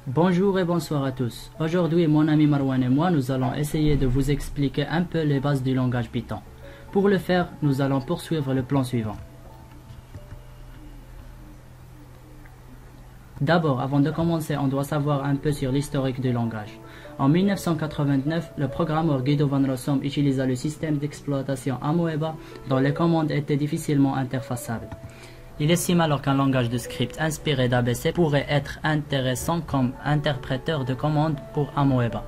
Bonjour et bonsoir à tous. Aujourd'hui, mon ami Marwan et moi, nous allons essayer de vous expliquer un peu les bases du langage Python. Pour le faire, nous allons poursuivre le plan suivant. D'abord, avant de commencer, on doit savoir un peu sur l'historique du langage. En 1989, le programmeur Guido van Rossum utilisa le système d'exploitation Amoeba dont les commandes étaient difficilement interfaçables. Il estime alors qu'un langage de script inspiré d'ABC pourrait être intéressant comme interpréteur de commandes pour Amoeba.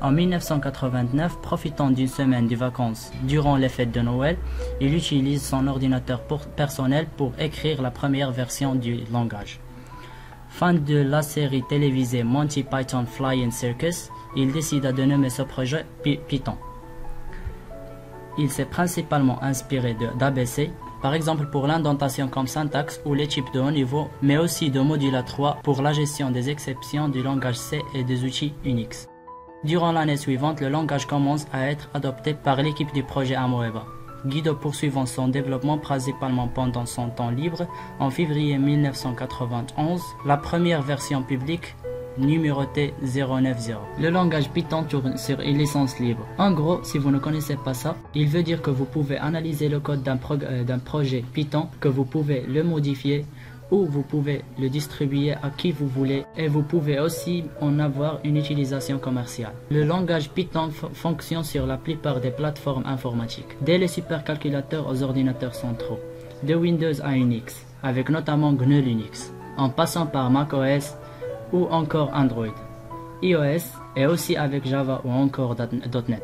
En 1989, profitant d'une semaine de vacances durant les fêtes de Noël, il utilise son ordinateur personnel pour écrire la première version du langage. Fan de la série télévisée Monty Python Flying Circus, il décida de nommer ce projet Python. Il s'est principalement inspiré d'ABC, par exemple pour l'indentation comme syntaxe ou les types de haut niveau, mais aussi de Modula 3 pour la gestion des exceptions du langage C et des outils Unix. Durant l'année suivante, le langage commence à être adopté par l'équipe du projet Amoeba. Guido poursuivant son développement principalement pendant son temps libre, en février 1991, la première version publique numérotée 090. Le langage Python tourne sur une licence libre. En gros, si vous ne connaissez pas ça, il veut dire que vous pouvez analyser le code d'un projet Python, que vous pouvez le modifier ou vous pouvez le distribuer à qui vous voulez et vous pouvez aussi en avoir une utilisation commerciale. Le langage Python fonctionne sur la plupart des plateformes informatiques, dès les supercalculateurs aux ordinateurs centraux, de Windows à Unix, avec notamment GNU Linux, en passant par macOS ou encore Android, iOS et aussi avec Java ou encore .NET.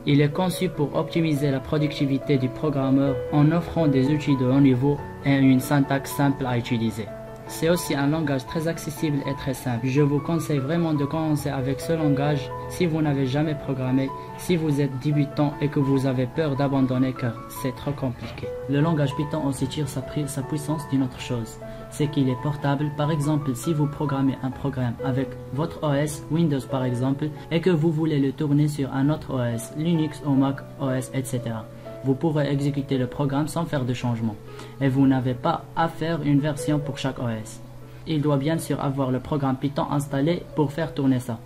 Il est conçu pour optimiser la productivité du programmeur en offrant des outils de haut niveau et une syntaxe simple à utiliser. C'est aussi un langage très accessible et très simple. Je vous conseille vraiment de commencer avec ce langage si vous n'avez jamais programmé, si vous êtes débutant et que vous avez peur d'abandonner car c'est trop compliqué. Le langage Python aussi tire sa puissance d'une autre chose, c'est qu'il est portable. Par exemple, si vous programmez un programme avec votre OS, Windows par exemple, et que vous voulez le tourner sur un autre OS, Linux ou Mac OS, etc. Vous pourrez exécuter le programme sans faire de changement et vous n'avez pas à faire une version pour chaque OS. Il doit bien sûr avoir le programme Python installé pour faire tourner ça.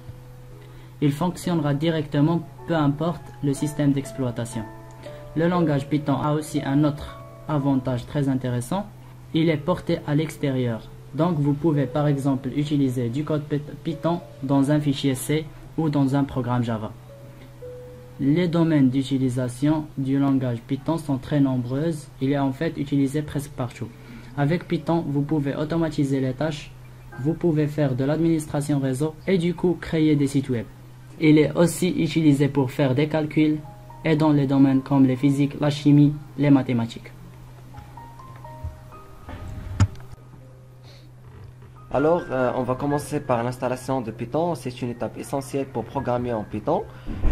Il fonctionnera directement peu importe le système d'exploitation. Le langage Python a aussi un autre avantage très intéressant, il est porté à l'extérieur. Donc vous pouvez par exemple utiliser du code Python dans un fichier C ou dans un programme Java. Les domaines d'utilisation du langage Python sont très nombreuses, il est en fait utilisé presque partout. Avec Python, vous pouvez automatiser les tâches, vous pouvez faire de l'administration réseau et du coup créer des sites web. Il est aussi utilisé pour faire des calculs et dans les domaines comme les physiques, la chimie, les mathématiques. Alors, on va commencer par l'installation de Python. C'est une étape essentielle pour programmer en Python.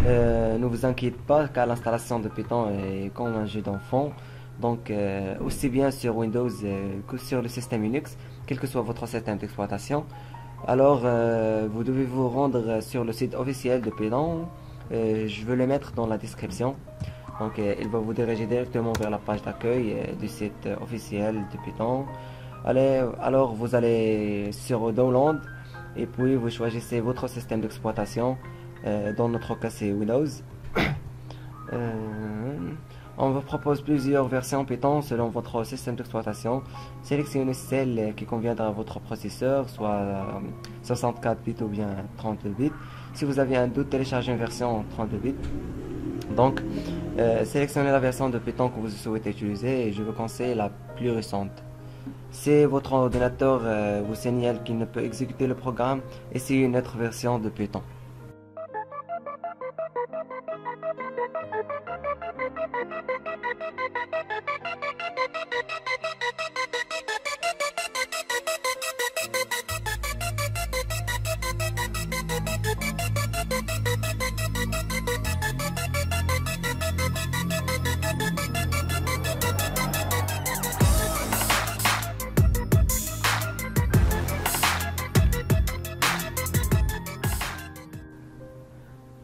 Ne vous inquiétez pas car l'installation de Python est comme un jeu d'enfant. Donc, aussi bien sur Windows que sur le système Unix, quel que soit votre système d'exploitation. Alors, vous devez vous rendre sur le site officiel de Python. Je vais le mettre dans la description. Donc, il va vous diriger directement vers la page d'accueil du site officiel de Python. Alors vous allez sur Download et puis vous choisissez votre système d'exploitation. Dans notre cas c'est Windows. On vous propose plusieurs versions Python selon votre système d'exploitation. Sélectionnez celle qui conviendra à votre processeur, soit 64 bits ou bien 32 bits. Si vous avez un doute, téléchargez une version 32 bits. Donc sélectionnez la version de Python que vous souhaitez utiliser et je vous conseille la plus récente. Si votre ordinateur vous signale qu'il ne peut exécuter le programme, essayez une autre version de Python.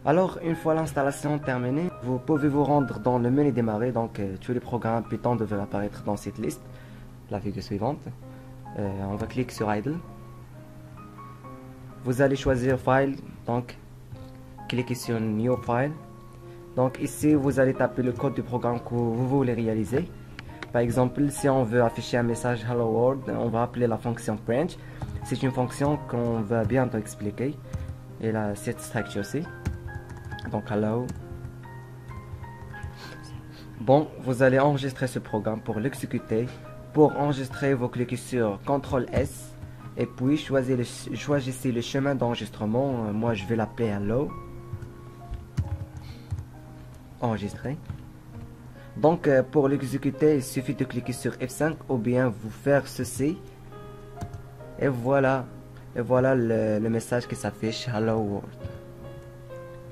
Alors, une fois l'installation terminée, vous pouvez vous rendre dans le menu démarrer. Donc, tous les programmes Python devraient apparaître dans cette liste. La figure suivante. On va cliquer sur Idle. vous allez choisir File, donc cliquez sur New File. Donc ici, vous allez taper le code du programme que vous voulez réaliser. Par exemple, si on veut afficher un message Hello World, on va appeler la fonction print. C'est une fonction qu'on va bientôt expliquer. Et là, cette structure aussi. Donc hello. Bon, vous allez enregistrer ce programme pour l'exécuter. Pour enregistrer, vous cliquez sur CTRL S et puis choisissez le chemin d'enregistrement. Moi, je vais l'appeler hello. Enregistrer. Donc, pour l'exécuter, il suffit de cliquer sur F5 ou bien vous faire ceci. Et voilà le message qui s'affiche Hello World.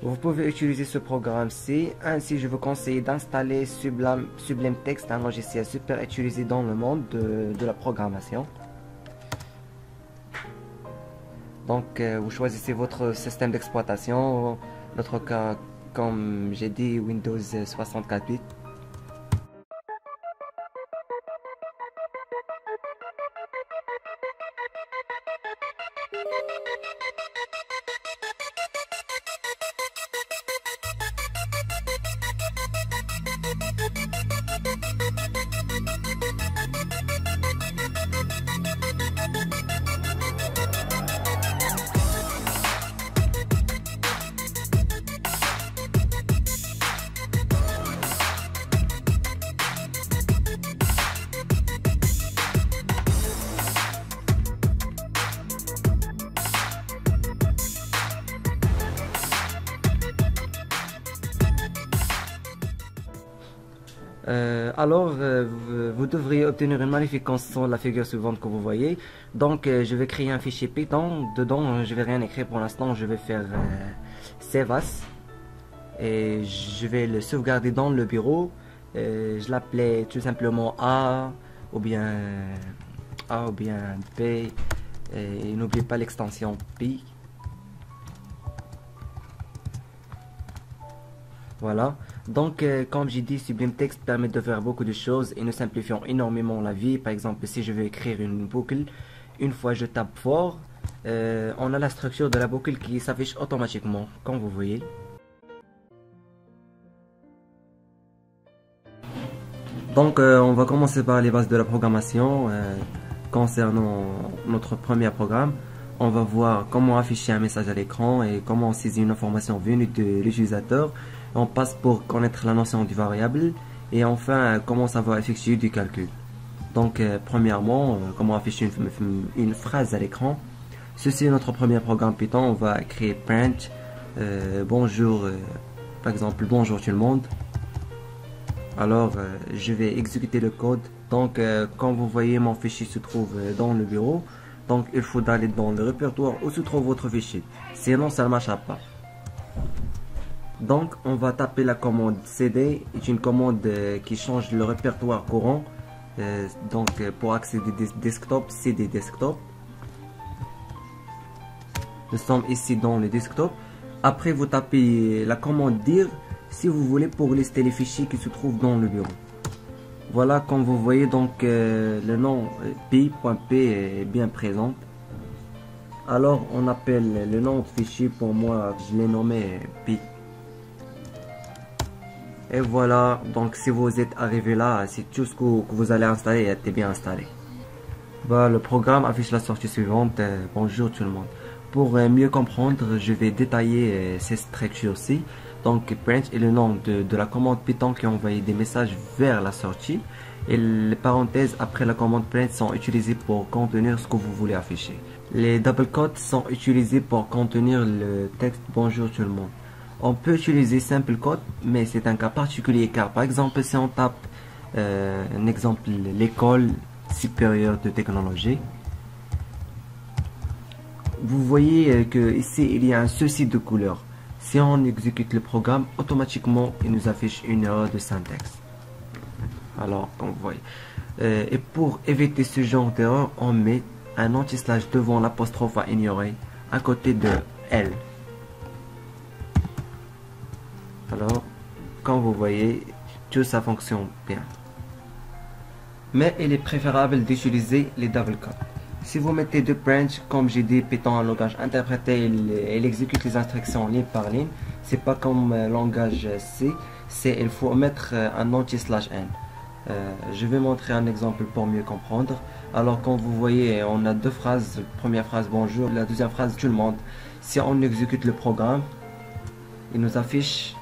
Vous pouvez utiliser ce programme-ci. Ainsi, je vous conseille d'installer Sublime Text, un logiciel super utilisé dans le monde de la programmation. Donc, vous choisissez votre système d'exploitation. Notre cas, comme j'ai dit, Windows 64 bits. Vous devriez obtenir une magnifique console, la figure suivante que vous voyez. Donc, je vais créer un fichier Python. Dedans, je vais rien écrire pour l'instant. Je vais faire Save As. Et je vais le sauvegarder dans le bureau. Je l'appelais tout simplement A ou bien B. Et n'oubliez pas l'extension Pi. Voilà. Donc, comme j'ai dit, Sublime Text permet de faire beaucoup de choses et nous simplifions énormément la vie. Par exemple, si je veux écrire une boucle, une fois je tape fort, on a la structure de la boucle qui s'affiche automatiquement, comme vous voyez. Donc, on va commencer par les bases de la programmation. Concernant notre premier programme, on va voir comment afficher un message à l'écran et comment saisir une information venue de l'utilisateur. On passe pour connaître la notion du variable et enfin comment savoir effectuer du calcul. Donc premièrement, comment afficher une phrase à l'écran. Ceci est notre premier programme Python. On va créer print bonjour, par exemple bonjour tout le monde. Alors je vais exécuter le code. Donc comme vous voyez, mon fichier se trouve dans le bureau. Donc il faut aller dans le répertoire où se trouve votre fichier, sinon ça ne marchera pas. Donc on va taper la commande cd, c'est une commande qui change le répertoire courant. Donc pour accéder desktop, cd desktop. Nous sommes ici dans le desktop. Après vous tapez la commande dir si vous voulez pour lister les fichiers qui se trouvent dans le bureau. Voilà, comme vous voyez, donc le nom pi.p est bien présent. Alors on appelle le nom de fichier, pour moi je l'ai nommé pi. Et voilà, donc si vous êtes arrivé là, c'est tout ce que vous allez installer est bien installé. Bah, le programme affiche la sortie suivante. Bonjour tout le monde. Pour mieux comprendre, je vais détailler ces structures-ci. Donc print est le nom de la commande Python qui envoie des messages vers la sortie. Et les parenthèses après la commande print sont utilisées pour contenir ce que vous voulez afficher. Les double quotes sont utilisés pour contenir le texte bonjour tout le monde. On peut utiliser simple quote, mais c'est un cas particulier car par exemple si on tape un exemple, l'école supérieure de technologie, vous voyez que ici il y a un souci de couleur. Si on exécute le programme, automatiquement il nous affiche une erreur de syntaxe. Alors comme vous voyez, et pour éviter ce genre d'erreur, on met un anti-slash devant l'apostrophe à ignorer à côté de L. Alors, comme vous voyez, tout ça fonctionne bien. Mais il est préférable d'utiliser les double quotes. Si vous mettez deux branch, comme j'ai dit, Python un langage interprété, il exécute les instructions ligne par ligne. C'est pas comme langage C, il faut mettre un anti/n. Je vais montrer un exemple pour mieux comprendre. Alors comme vous voyez, on a deux phrases. Première phrase bonjour, la deuxième phrase tout le monde. Si on exécute le programme, il nous affiche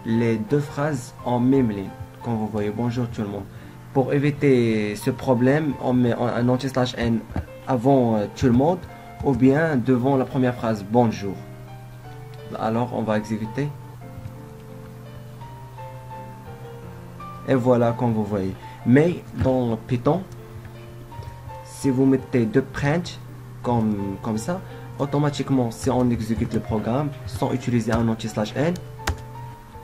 les deux phrases en même ligne. Comme vous voyez, bonjour tout le monde. Pour éviter ce problème, on met un anti/n avant tout le monde ou bien devant la première phrase bonjour. Alors on va exécuter. Et voilà, comme vous voyez. Mais dans Python, si vous mettez deux print comme ça, automatiquement, si on exécute le programme sans utiliser un anti/n,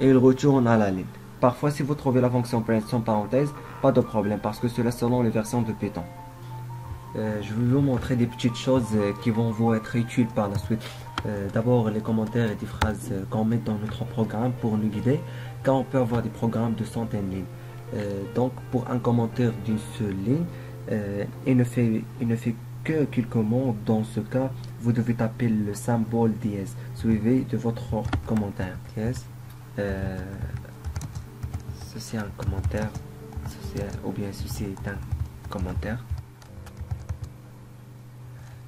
il retourne à la ligne. Parfois, si vous trouvez la fonction print sans parenthèse, pas de problème parce que cela selon les versions de Python. Je vais vous montrer des petites choses qui vont vous être utiles par la suite. D'abord, les commentaires et des phrases qu'on met dans notre programme pour nous guider, car on peut avoir des programmes de centaines de lignes. Donc, pour un commentaire d'une seule ligne, il ne fait que quelques mots. Dans ce cas, vous devez taper le symbole dièse, suivi de votre commentaire. Dièse. Ceci est un commentaire, ou bien ceci est un commentaire.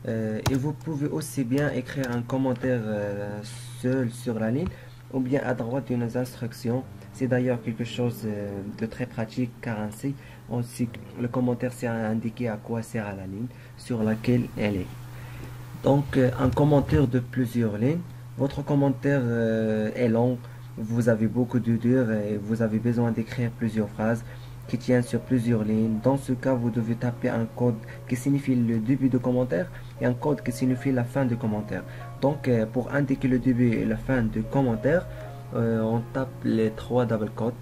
Et vous pouvez aussi bien écrire un commentaire seul sur la ligne ou bien à droite d'une instruction. C'est d'ailleurs quelque chose de très pratique car ainsi le commentaire sert à indiquer à quoi sert la ligne sur laquelle elle est. Donc un commentaire de plusieurs lignes. Votre commentaire est long, vous avez beaucoup de dur et vous avez besoin d'écrire plusieurs phrases qui tiennent sur plusieurs lignes. Dans ce cas, vous devez taper un code qui signifie le début de commentaire et un code qui signifie la fin de commentaire. Donc, pour indiquer le début et la fin de commentaire, on tape les trois double quotes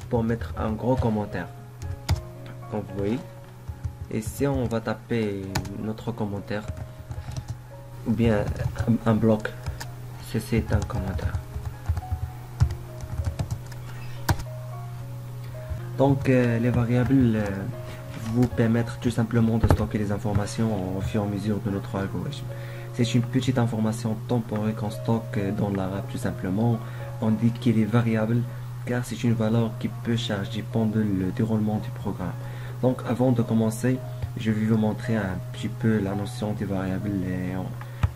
pour mettre un gros commentaire. Comme vous voyez. Et si on va taper notre commentaire, ou bien un bloc, ceci est un commentaire. Donc les variables vous permettent tout simplement de stocker les informations au fur et à mesure de notre algorithme. C'est une petite information temporaire qu'on stocke dans l'arabe tout simplement. On dit qu'il est variable car c'est une valeur qui peut changer pendant le déroulement du programme. Donc avant de commencer, je vais vous montrer un petit peu la notion des variables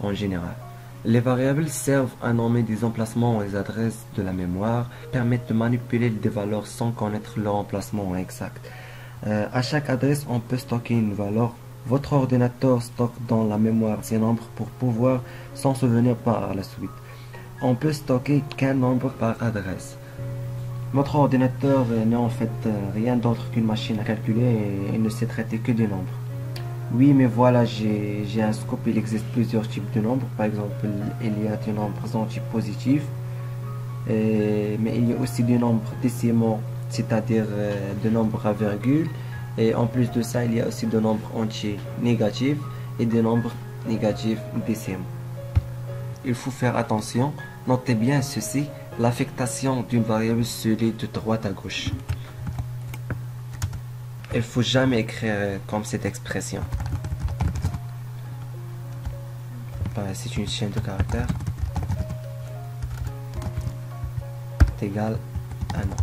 en général. Les variables servent à nommer des emplacements et des adresses de la mémoire, permettent de manipuler des valeurs sans connaître leur emplacement exact. À chaque adresse, on peut stocker une valeur. Votre ordinateur stocke dans la mémoire ces nombres pour pouvoir s'en souvenir par la suite. On peut stocker qu'un nombre par adresse. Votre ordinateur n'est en fait rien d'autre qu'une machine à calculer et ne sait traiter que des nombres. Oui, mais voilà, j'ai un scope, il existe plusieurs types de nombres. Par exemple, il y a des nombres entiers positifs, mais il y a aussi des nombres décimaux, c'est-à-dire des nombres à virgule. Et en plus de ça, il y a aussi des nombres entiers négatifs et des nombres négatifs décimaux. Il faut faire attention, notez bien ceci, l'affectation d'une variable se lit de droite à gauche. Il faut jamais écrire comme cette expression. C'est une chaîne de caractères égale à non.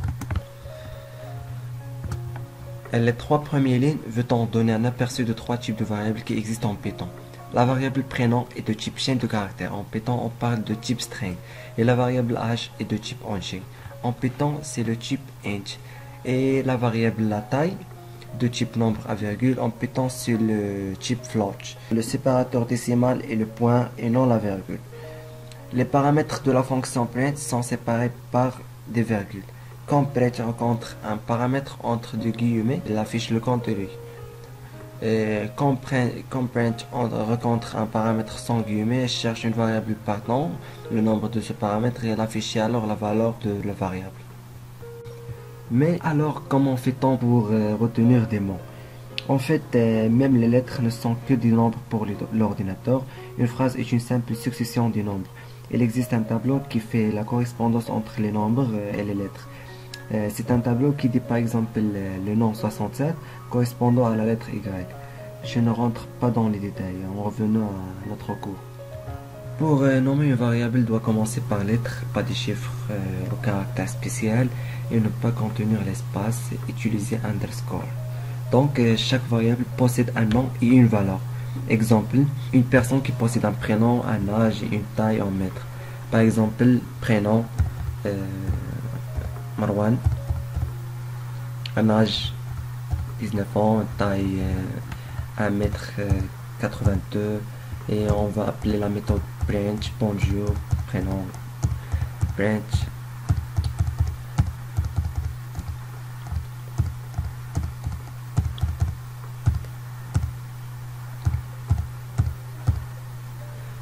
Les trois premières lignes veut donner un aperçu de trois types de variables qui existent en Python. La variable prénom est de type chaîne de caractères. En Python, on parle de type string. Et la variable âge est de type entier. En Python, c'est le type int. Et la variable la taille de type nombre à virgule, en Python c'est le type float. Le séparateur décimal est le point et non la virgule. Les paramètres de la fonction print sont séparés par des virgules. Quand print rencontre un paramètre entre deux guillemets, il affiche le contenu. Quand print rencontre un paramètre sans guillemets, cherche une variable par nom, le nombre de ce paramètre, et elle affiche alors la valeur de la variable. Mais alors, comment fait-on pour retenir des mots? En fait, même les lettres ne sont que des nombres pour l'ordinateur. Une phrase est une simple succession de nombres. Il existe un tableau qui fait la correspondance entre les nombres et les lettres. C'est un tableau qui dit par exemple le nom 67 correspondant à la lettre Y. je ne rentre pas dans les détails, en revenant à notre cours. Pour nommer une variable, doit commencer par lettre, pas des chiffres au caractère spécial, et ne pas contenir l'espace, utiliser underscore. Donc chaque variable possède un nom et une valeur. Exemple, une personne qui possède un prénom, un âge et une taille en mètres. Par exemple, prénom Marwan, un âge 19 ans, taille 1m82, et on va appeler la méthode branch, bonjour, prénom branch.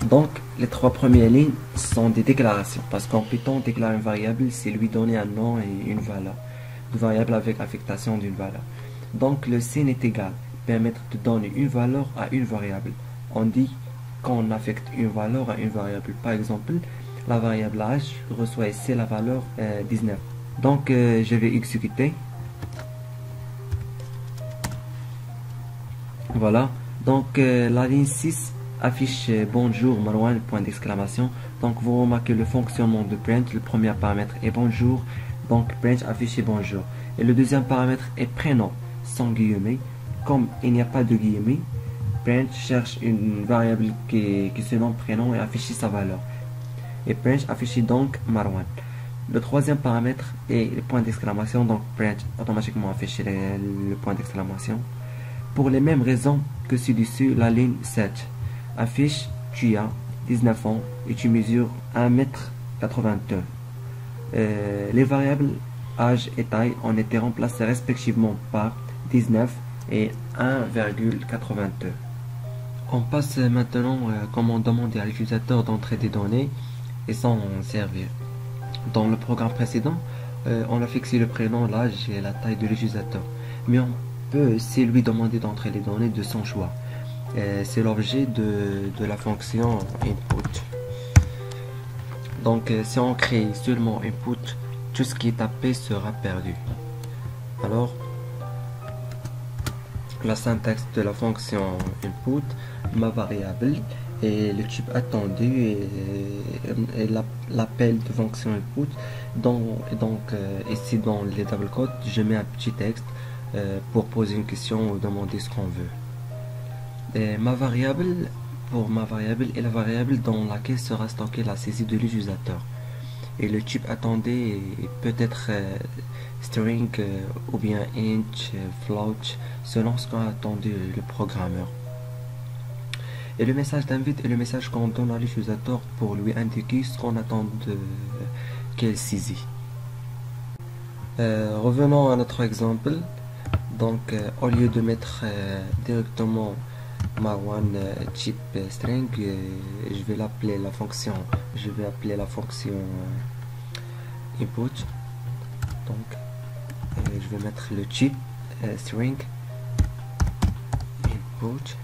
Donc, les trois premières lignes sont des déclarations, parce qu'en Python, déclarer une variable, c'est lui donner un nom et une valeur. Une variable avec affectation d'une valeur. Donc, le signe est égal, permettre de donner une valeur à une variable. On dit qu'on affecte une valeur à une variable. Par exemple, la variable âge reçoit ici la valeur 19. Donc, je vais exécuter. Voilà. Donc, la ligne 6 affiche bonjour Marwan, point d'exclamation. Donc vous remarquez le fonctionnement de print. Le premier paramètre est bonjour, donc print affiche bonjour. Et le deuxième paramètre est prénom, sans guillemets. Comme il n'y a pas de guillemets, print cherche une variable qui se nomme prénom et affiche sa valeur. Et print affiche donc Marwan. Le troisième paramètre est le point d'exclamation, donc print automatiquement affiche le point d'exclamation. Pour les mêmes raisons que ci-dessus, la ligne 7 affiche tu as 19 ans et tu mesures 1m82. Les variables âge et taille ont été remplacées respectivement par 19 et 1,82. On passe maintenant comment demander à l'utilisateur d'entrer des données et s'en servir. Dans le programme précédent, on a fixé le prénom, l'âge et la taille de l'utilisateur. Mais on peut aussi lui demander d'entrer les données de son choix. C'est l'objet de la fonction input. Donc si on crée seulement input, tout ce qui est tapé sera perdu. Alors la syntaxe de la fonction input, ma variable et le type attendu et l'appel de fonction input. Donc ici dans les double quotes, je mets un petit texte pour poser une question ou demander ce qu'on veut. Et ma variable est la variable dans laquelle sera stockée la saisie de l'utilisateur. Et le type attendu peut être string ou bien int, float, selon ce qu'a attendu le programmeur. Et le message d'invite est le message qu'on donne à l'utilisateur pour lui indiquer ce qu'on attend qu'elle saisit. Revenons à notre exemple. Donc au lieu de mettre directement Marwan type string, je vais appeler la fonction input. Donc je vais mettre le type string input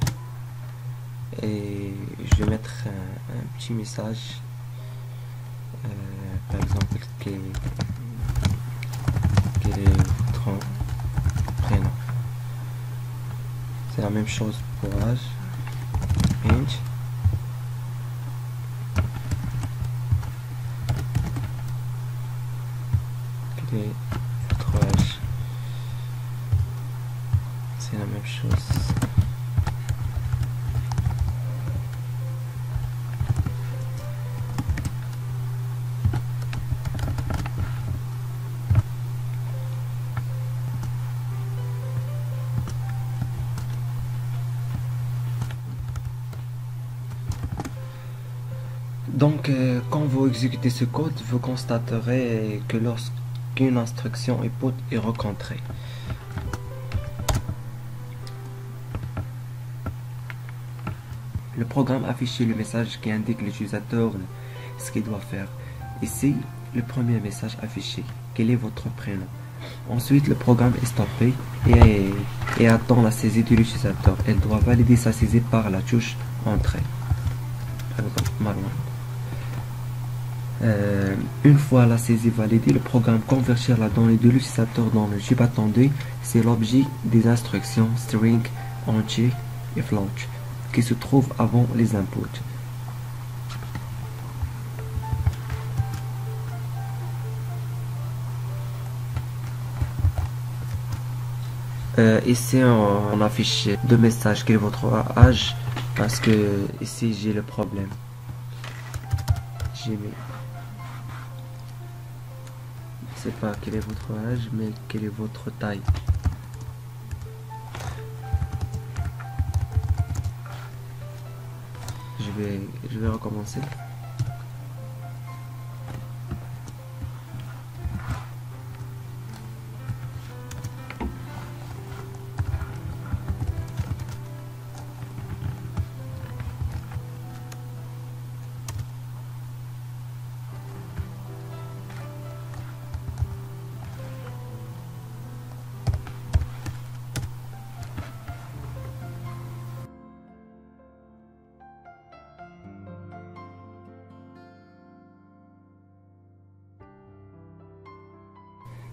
et je vais mettre un petit message par exemple quel est votre prénom. C'est la même chose pour âge. Int. Quel est votre âge? C'est la même chose. Donc, quand vous exécutez ce code, vous constaterez que lorsqu'une instruction input est rencontrée, le programme affiche le message qui indique l'utilisateur ce qu'il doit faire. Ici, le premier message affiché, quel est votre prénom. Ensuite, le programme est stoppé et attend la saisie de l'utilisateur. Elle doit valider sa saisie par la touche entrée. Par exemple, Marwan. Une fois la saisie validée, le programme convertir la donnée de l'utilisateur dans le type attendu. C'est l'objet des instructions string, entier if launch, qui se trouve avant les inputs. Ici on affiche deux messages, quel est votre âge, parce que ici j'ai le problème. J'ai mis, c'est pas quel est votre âge, mais quelle est votre taille. Je vais recommencer.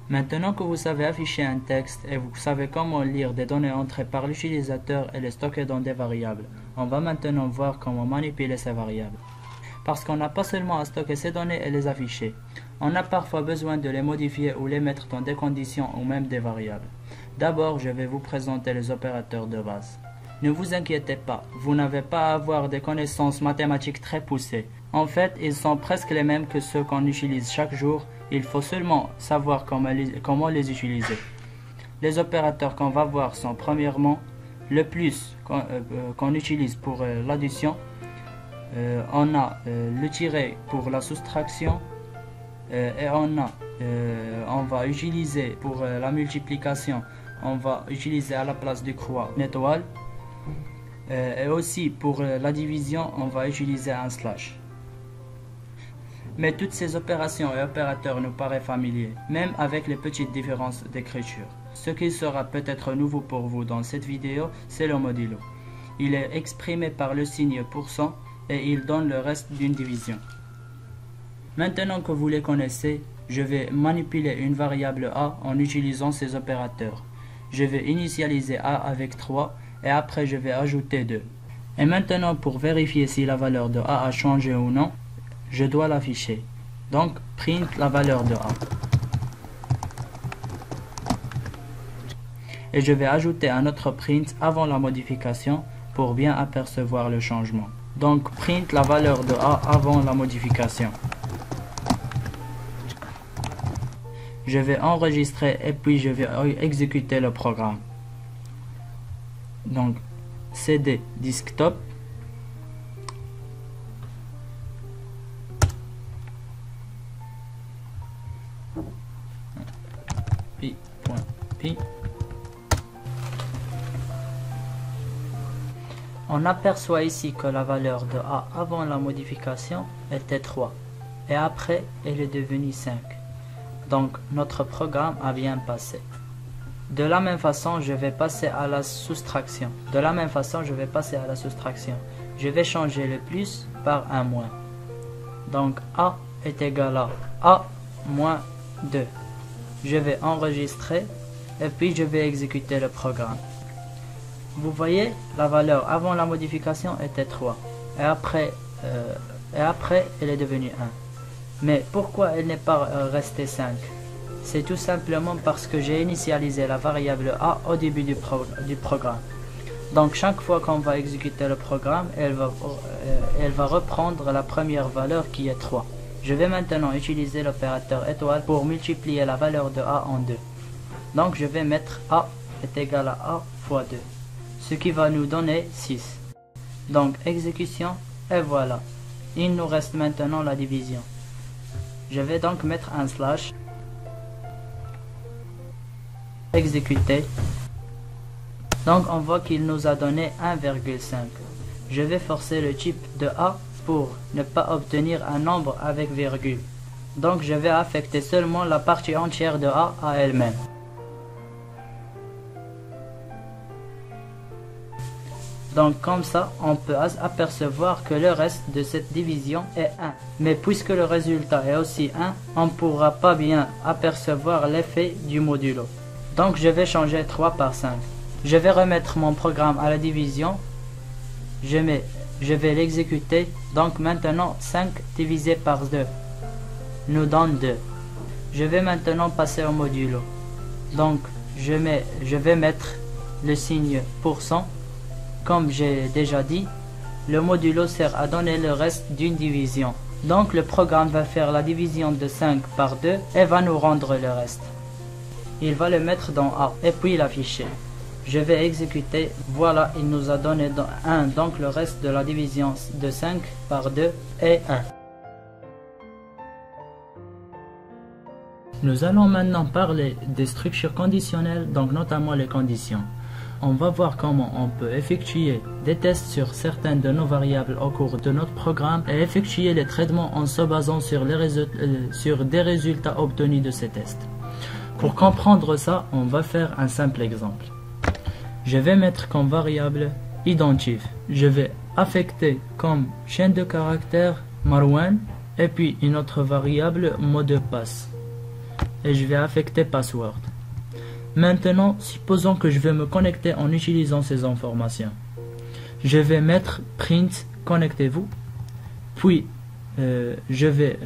Maintenant que vous savez afficher un texte et vous savez comment lire des données entrées par l'utilisateur et les stocker dans des variables, on va maintenant voir comment manipuler ces variables. Parce qu'on n'a pas seulement à stocker ces données et les afficher, on a parfois besoin de les modifier ou les mettre dans des conditions ou même des variables. D'abord, je vais vous présenter les opérateurs de base. Ne vous inquiétez pas, vous n'avez pas à avoir des connaissances mathématiques très poussées. En fait, ils sont presque les mêmes que ceux qu'on utilise chaque jour, il faut seulement savoir comment les utiliser. Les opérateurs qu'on va voir sont premièrement le plus qu'on utilise pour l'addition, on a le tiret pour la soustraction et on va utiliser pour la multiplication, on va utiliser à la place du croix une étoile, et aussi pour la division on va utiliser un slash. Mais toutes ces opérations et opérateurs nous paraissent familiers, même avec les petites différences d'écriture. Ce qui sera peut-être nouveau pour vous dans cette vidéo, c'est le modulo. Il est exprimé par le signe %, et il donne le reste d'une division. Maintenant que vous les connaissez, je vais manipuler une variable a en utilisant ces opérateurs. Je vais initialiser a avec 3 et après je vais ajouter 2. Et maintenant pour vérifier si la valeur de a changé ou non, je dois l'afficher. Donc print la valeur de a. Et je vais ajouter un autre print avant la modification pour bien apercevoir le changement. Donc print la valeur de a avant la modification. Je vais enregistrer et puis je vais exécuter le programme. Donc cd desktop. Pi.pi. On aperçoit ici que la valeur de a avant la modification était 3 et après elle est devenue 5. Donc notre programme a bien passé. De la même façon, je vais passer à la soustraction. Je vais changer le plus par un moins. Donc a est égal à a moins 2. Je vais enregistrer et puis je vais exécuter le programme. Vous voyez, la valeur avant la modification était 3 et après elle est devenue 1. Mais pourquoi elle n'est pas restée 5? C'est tout simplement parce que j'ai initialisé la variable a au début du programme. Donc chaque fois qu'on va exécuter le programme, elle va reprendre la première valeur qui est 3. Je vais maintenant utiliser l'opérateur étoile pour multiplier la valeur de a en 2. Donc je vais mettre a est égal à a fois 2, ce qui va nous donner 6. Donc exécution et voilà. Il nous reste maintenant la division. Je vais donc mettre un slash, exécuter. Donc on voit qu'il nous a donné 1,5. Je vais forcer le type de a pour ne pas obtenir un nombre avec virgule. Donc je vais affecter seulement la partie entière de a à elle-même. Donc comme ça, on peut apercevoir que le reste de cette division est 1. Mais puisque le résultat est aussi 1, on ne pourra pas bien apercevoir l'effet du modulo. Donc je vais changer 3 par 5. Je vais remettre mon programme à la division je vais l'exécuter. Donc maintenant 5 divisé par 2 nous donne 2. Je vais maintenant passer au modulo. Donc je vais mettre le signe %. Comme j'ai déjà dit, le modulo sert à donner le reste d'une division. Donc le programme va faire la division de 5 par 2 et va nous rendre le reste. Il va le mettre dans A et puis l'afficher. Je vais exécuter. Voilà, il nous a donné 1. Donc le reste de la division de 5 par 2 est 1. Nous allons maintenant parler des structures conditionnelles, donc notamment les conditions. On va voir comment on peut effectuer des tests sur certaines de nos variables au cours de notre programme et effectuer les traitements en se basant sur des résultats obtenus de ces tests. Pour comprendre ça, on va faire un simple exemple. Je vais mettre comme variable identif. Je vais affecter comme chaîne de caractères Marwan et puis une autre variable mot de passe. Et je vais affecter password. Maintenant, supposons que je vais me connecter en utilisant ces informations. Je vais mettre print connectez-vous. Puis, je vais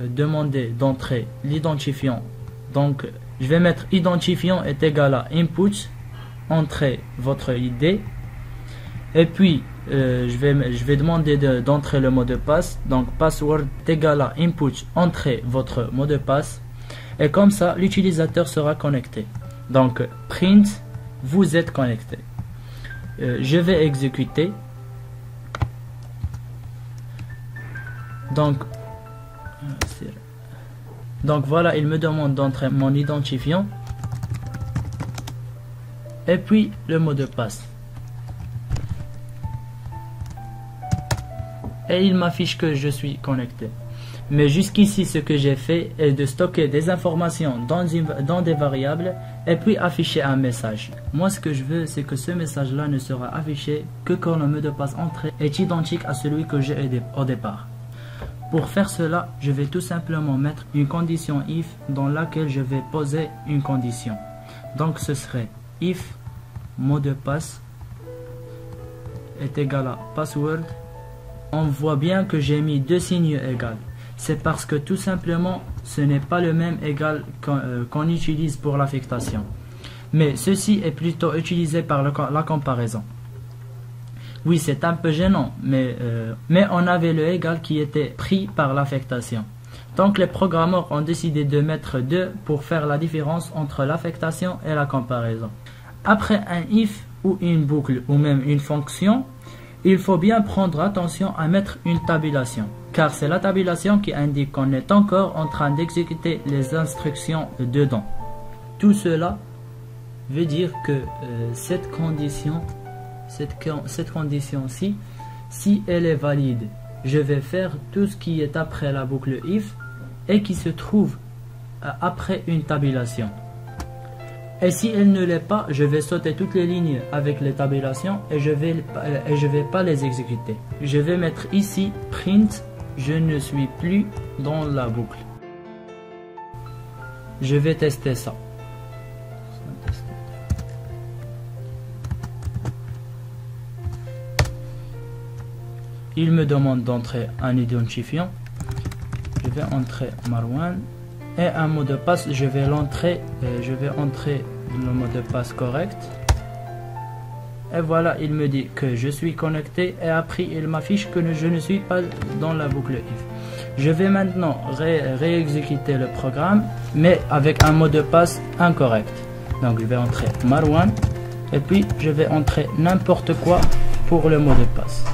demander d'entrer l'identifiant. Donc, je vais mettre identifiant est égal à input. Entrez votre ID. Et puis, je vais demander d'entrer le mot de passe. Donc, password est égal à input. Entrez votre mot de passe. Et comme ça, l'utilisateur sera connecté. Donc, print, vous êtes connecté. Je vais exécuter. Donc voilà, il me demande d'entrer mon identifiant. Et puis, le mot de passe. Et il m'affiche que je suis connecté. Mais jusqu'ici, ce que j'ai fait est de stocker des informations dans des variables et puis afficher un message. Moi, ce que je veux, c'est que ce message-là ne sera affiché que quand le mot de passe entré est identique à celui que j'ai au départ. Pour faire cela, je vais tout simplement mettre une condition if dans laquelle je vais poser une condition. Donc, ce serait if mot de passe est égal à password. On voit bien que j'ai mis deux signes égaux. C'est parce que tout simplement, ce n'est pas le même égal qu'on utilise pour l'affectation. Mais ceci est plutôt utilisé par la comparaison. Oui, c'est un peu gênant, mais on avait le égal qui était pris par l'affectation. Donc les programmeurs ont décidé de mettre 2 pour faire la différence entre l'affectation et la comparaison. Après un if ou une boucle ou même une fonction, il faut bien prendre attention à mettre une tabulation, car c'est la tabulation qui indique qu'on est encore en train d'exécuter les instructions dedans. Tout cela veut dire que cette condition-ci, si elle est valide, je vais faire tout ce qui est après la boucle if et qui se trouve après une tabulation. Et si elle ne l'est pas, je vais sauter toutes les lignes avec les tabulations et je vais pas les exécuter. Je vais mettre ici print, je ne suis plus dans la boucle. Je vais tester ça. Il me demande d'entrer un identifiant. Je vais entrer Marwan. Et un mot de passe, je vais entrer le mot de passe correct. Et voilà, il me dit que je suis connecté et après il m'affiche que je ne suis pas dans la boucle if. Je vais maintenant réexécuter le programme, mais avec un mot de passe incorrect. Donc je vais entrer Marwan et puis je vais entrer n'importe quoi pour le mot de passe.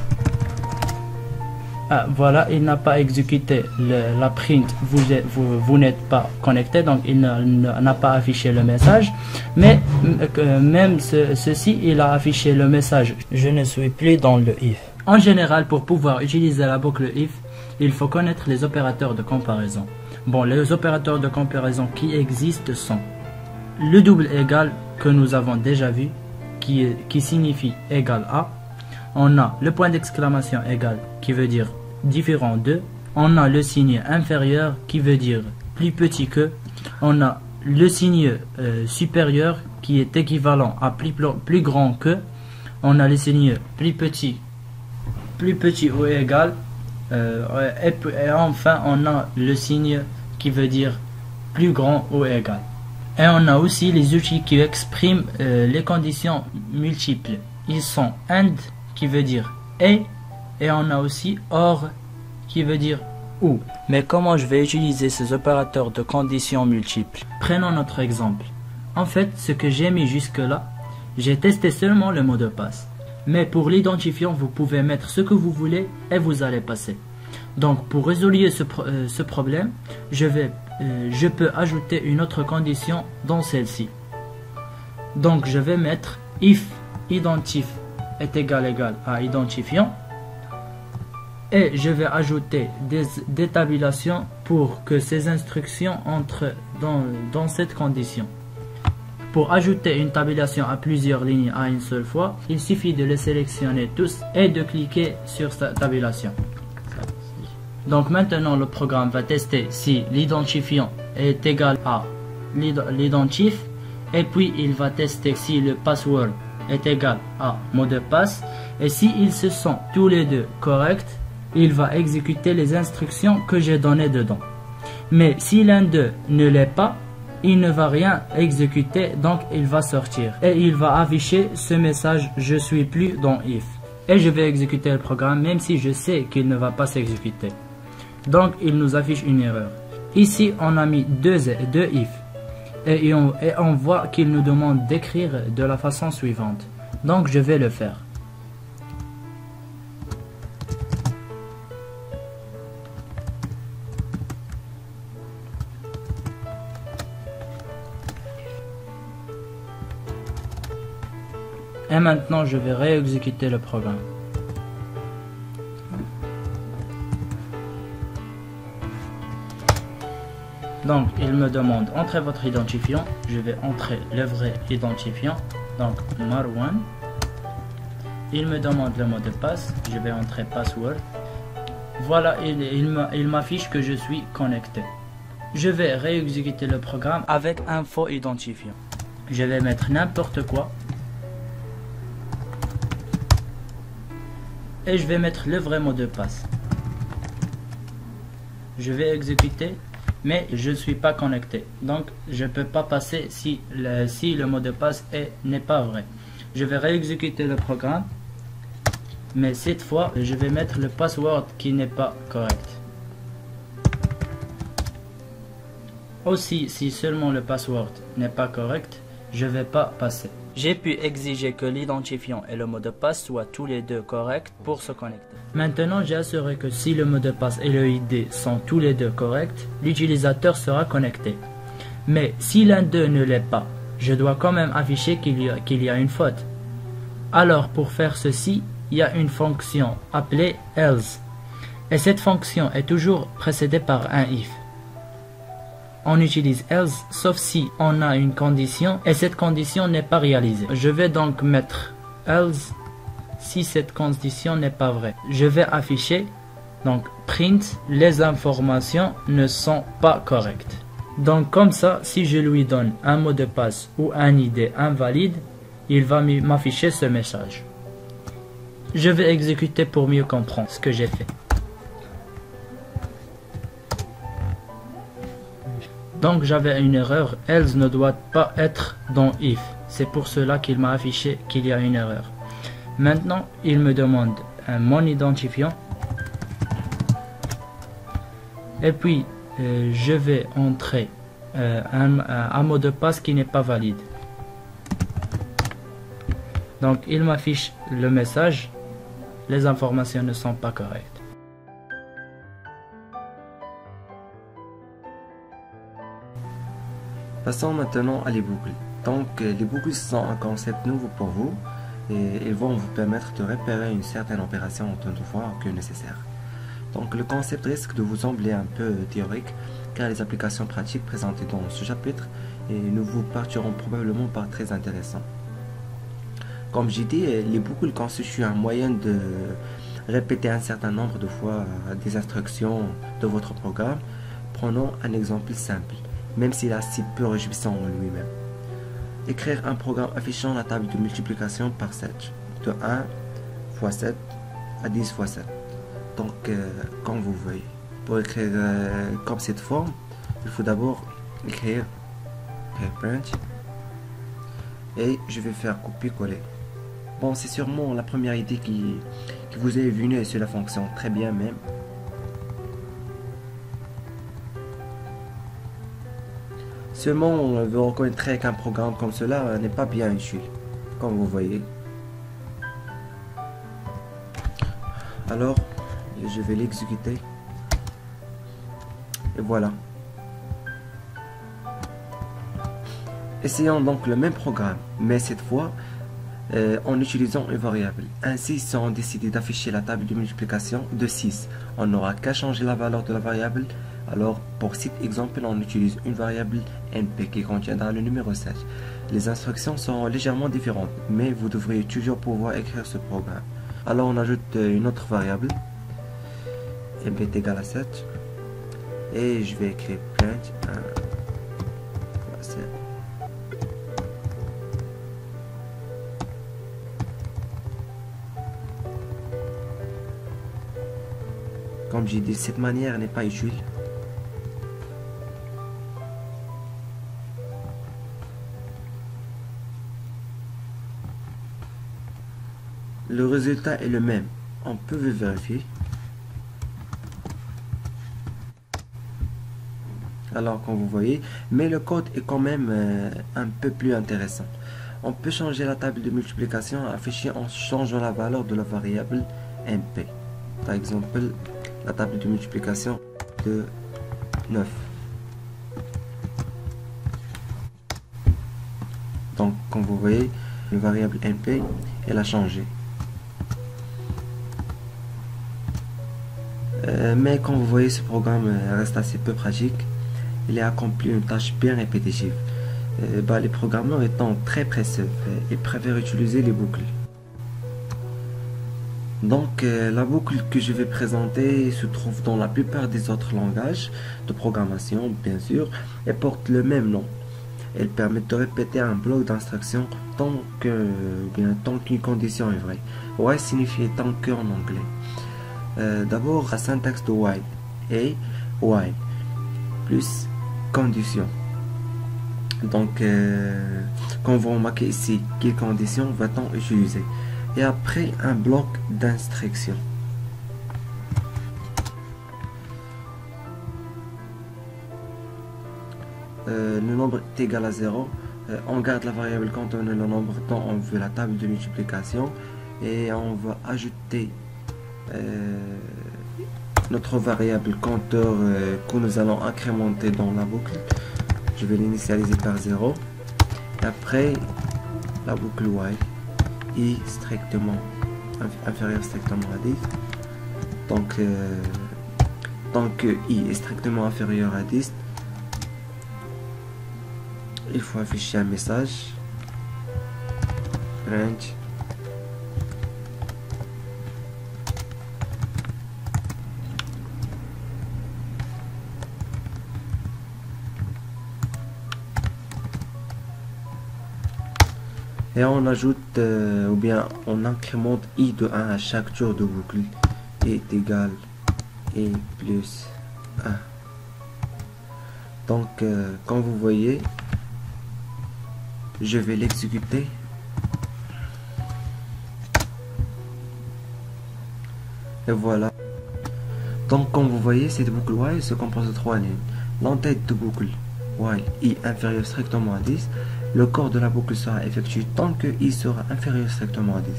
Ah, voilà, il n'a pas exécuté la print, vous n'êtes pas connecté, donc il n'a pas affiché le message. Mais même ceci, il a affiché le message, je ne suis plus dans le if. En général, pour pouvoir utiliser la boucle if, il faut connaître les opérateurs de comparaison. Bon, les opérateurs de comparaison qui existent sont le double égal que nous avons déjà vu, qui signifie égal à. On a le point d'exclamation égal qui veut dire différent de. On a le signe inférieur qui veut dire plus petit que. On a le signe supérieur qui est équivalent à plus grand que. On a le signe plus petit plus petit ou égal. Et enfin, on a le signe qui veut dire plus grand ou égal. Et on a aussi les outils qui expriment les conditions multiples. Ils sont AND qui veut dire et on a aussi OR qui veut dire ou. Mais comment je vais utiliser ces opérateurs de conditions multiples? Prenons notre exemple. En fait, ce que j'ai mis jusque là, j'ai testé seulement le mot de passe. Mais pour l'identifiant, vous pouvez mettre ce que vous voulez et vous allez passer. Donc pour résoudre ce problème, je peux ajouter une autre condition dans celle-ci. Donc je vais mettre if identif est égal à identifiant et je vais ajouter des tabulations pour que ces instructions entrent dans cette condition. Pour ajouter une tabulation à plusieurs lignes à une seule fois, il suffit de les sélectionner tous et de cliquer sur cette tabulation. Donc maintenant le programme va tester si l'identifiant est égal à l'identif et puis il va tester si le password est égal à mot de passe et s'ils se sont tous les deux corrects, il va exécuter les instructions que j'ai données dedans. Mais si l'un d'eux ne l'est pas, il ne va rien exécuter, donc il va sortir et il va afficher ce message je suis plus dans if et je vais exécuter le programme même si je sais qu'il ne va pas s'exécuter. Donc il nous affiche une erreur. Ici on a mis deux if et on voit qu'il nous demande d'écrire de la façon suivante. Donc je vais le faire. Et maintenant je vais réexécuter le programme. Donc il me demande entrez votre identifiant, je vais entrer le vrai identifiant, donc Marwan. Il me demande le mot de passe, je vais entrer password. Voilà, il m'affiche que je suis connecté. Je vais réexécuter le programme avec un faux identifiant. Je vais mettre n'importe quoi. Et je vais mettre le vrai mot de passe. Je vais exécuter, mais je ne suis pas connecté. Donc, je ne peux pas passer si le mot de passe n'est pas vrai. Je vais réexécuter le programme, mais cette fois, je vais mettre le password qui n'est pas correct. Aussi, si seulement le password n'est pas correct, je ne vais pas passer. J'ai pu exiger que l'identifiant et le mot de passe soient tous les deux corrects pour se connecter. Maintenant, j'ai assuré que si le mot de passe et le ID sont tous les deux corrects, l'utilisateur sera connecté. Mais si l'un d'eux ne l'est pas, je dois quand même afficher qu'il y a une faute. Alors pour faire ceci, il y a une fonction appelée else. Et cette fonction est toujours précédée par un if. On utilise else sauf si on a une condition et cette condition n'est pas réalisée. Je vais donc mettre else si cette condition n'est pas vraie. Je vais afficher donc print les informations ne sont pas correctes. Donc comme ça, si je lui donne un mot de passe ou un ID invalide, il va m'afficher ce message. Je vais exécuter pour mieux comprendre ce que j'ai fait. Donc j'avais une erreur, else ne doit pas être dans if. C'est pour cela qu'il m'a affiché qu'il y a une erreur. Maintenant, il me demande mon identifiant. Et puis, je vais entrer un mot de passe qui n'est pas valide. Donc il m'affiche le message, les informations ne sont pas correctes. Passons maintenant à les boucles. Donc les boucles sont un concept nouveau pour vous et ils vont vous permettre de repérer une certaine opération en temps de fois que nécessaire. Donc le concept risque de vous sembler un peu théorique car les applications pratiques présentées dans ce chapitre ne vous partiront probablement pas très intéressants. Comme j'ai dit, les boucles constituent un moyen de répéter un certain nombre de fois des instructions de votre programme. Prenons un exemple simple, même s'il est assez peu réjouissant en lui-même. Écrire un programme affichant la table de multiplication par 7, de 1 fois 7 à 10 fois 7. Donc, comme vous voyez, pour écrire comme cette forme, il faut d'abord écrire print et je vais faire copier-coller. Bon, c'est sûrement la première idée qui vous est venue et cela fonctionne très bien même. Seulement, vous reconnaîtrez qu'un programme comme cela n'est pas bien utile, comme vous voyez. Alors, je vais l'exécuter. Et voilà. Essayons donc le même programme, mais cette fois en utilisant une variable. Ainsi, si on décide d'afficher la table de multiplication de 6, on n'aura qu'à changer la valeur de la variable. Alors, pour cet exemple, on utilise une variable np qui contiendra le numéro 7. Les instructions sont légèrement différentes, mais vous devriez toujours pouvoir écrire ce programme. Alors, on ajoute une autre variable, np est égal à 7, et je vais écrire print 1. Comme j'ai dit, cette manière n'est pas utile. Le résultat est le même. On peut vérifier. Alors, comme vous voyez, mais le code est quand même un peu plus intéressant. On peut changer la table de multiplication affichée en changeant la valeur de la variable np. Par exemple, la table de multiplication de 9. Donc, comme vous voyez, la variable np, elle a changé. Mais comme vous voyez, ce programme reste assez peu pratique. Il a accompli une tâche bien répétitive. Les programmeurs étant très pressés, ils préfèrent utiliser les boucles. Donc, la boucle que je vais présenter se trouve dans la plupart des autres langages de programmation, bien sûr, et porte le même nom. Elle permet de répéter un bloc d'instructions tant qu'une condition est vraie. While signifie tant que en anglais. D'abord, la syntaxe de while et while plus condition. Donc, quand vous remarquez ici quelle condition va-t-on utiliser, et après un bloc d'instruction. Le nombre est égal à 0. On garde la variable contenant le nombre dont on veut la table de multiplication et on va ajouter notre variable compteur que nous allons incrémenter dans la boucle. Je vais l'initialiser par 0. Et après la boucle while i strictement inférieur strictement à 10. Donc tant que i est strictement inférieur à 10, il faut afficher un message range et on ajoute ou bien on incrémente i de 1 à chaque tour de boucle. I est égal i plus 1. Donc comme vous voyez, je vais l'exécuter. Et voilà. Donc comme vous voyez, cette boucle while se compose de 3 lignes. L'entête de boucle while i inférieur strictement à 10. Le corps de la boucle sera effectué tant que i sera inférieur strictement à 10.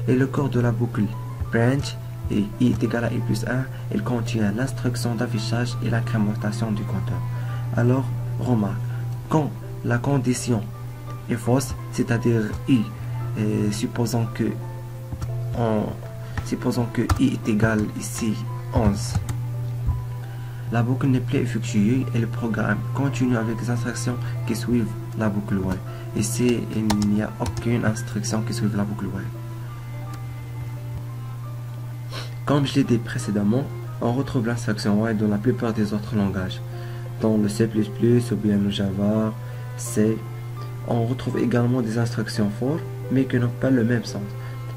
Et le corps de la boucle branch et i est égal à i plus 1, il contient l'instruction d'affichage et l'incrémentation du compteur. Alors, remarque, quand la condition est fausse, c'est-à-dire i, supposons que i est égal ici 11, la boucle n'est plus effectuée et le programme continue avec les instructions qui suivent la boucle while. Ici, il n'y a aucune instruction qui suive la boucle while. Comme je l'ai dit précédemment, on retrouve l'instruction while dans la plupart des autres langages. Dans le C++ ou bien le Java, C, on retrouve également des instructions for, mais qui n'ont pas le même sens.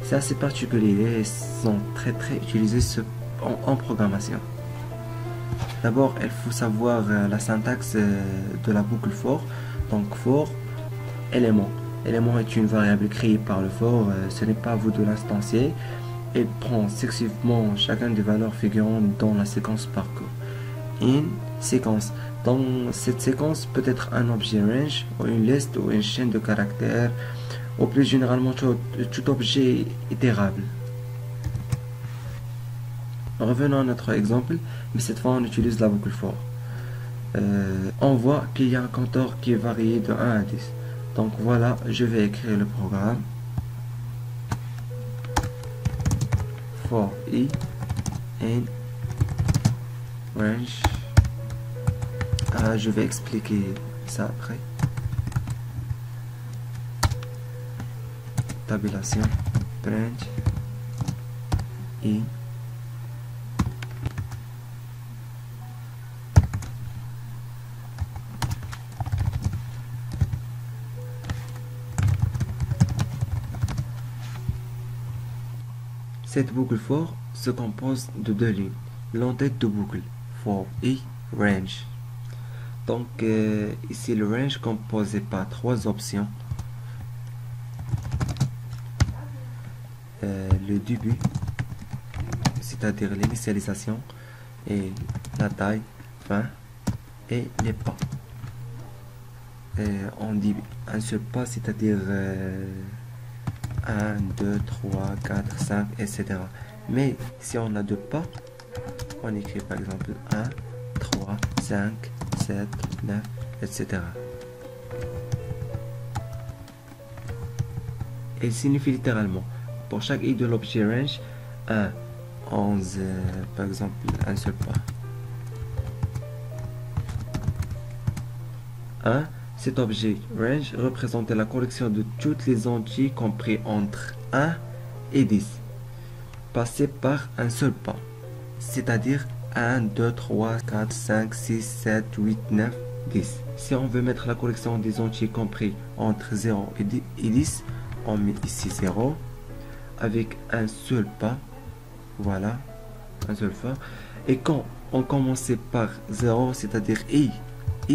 C'est assez particulier et sont très utilisés en programmation. D'abord, il faut savoir la syntaxe de la boucle for. Donc for, élément. Élément est une variable créée par le for, ce n'est pas à vous de l'instancier. Il prend successivement chacun des valeurs figurant dans la séquence parcours. In séquence. Dans cette séquence peut être un objet range, ou une liste, ou une chaîne de caractères, ou plus généralement tout objet itérable. Revenons à notre exemple, mais cette fois on utilise la boucle for. On voit qu'il y a un compteur qui est varié de 1 à 10. Donc voilà, je vais écrire le programme. For i in range. Je vais expliquer ça après. Tabulation range in Cette boucle for se compose de deux lignes. L'entête de boucle for i range. Donc ici le range composé par trois options. Le début, c'est-à-dire l'initialisation, et la taille, fin, et les pas. On dit un seul pas, c'est-à-dire 1, 2, 3, 4, 5, etc. Mais si on a deux pas, on écrit par exemple 1, 3, 5, 7, 9, etc. Il signifie littéralement, pour chaque i de l'objet range, 1, 11, par exemple, un seul pas. 1. Cet objet range représente la collection de toutes les entiers compris entre 1 et 10, passés par un seul pas, c'est-à-dire 1, 2, 3, 4, 5, 6, 7, 8, 9, 10. Si on veut mettre la collection des entiers compris entre 0 et 10, on met ici 0, avec un seul pas, voilà, un seul pas. Et quand on commence par 0, c'est-à-dire i,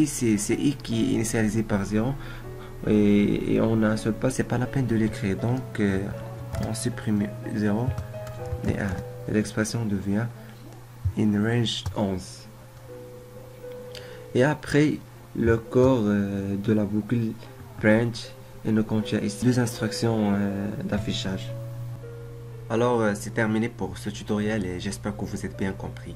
c'est i qui est initialisé par 0, et on a un seul pas, c'est pas la peine de l'écrire, donc on supprime 0 et 1, et l'expression devient in range 11. Et après, le corps de la boucle branch, et nous contient ici deux instructions d'affichage. Alors c'est terminé pour ce tutoriel et j'espère que vous êtes bien compris.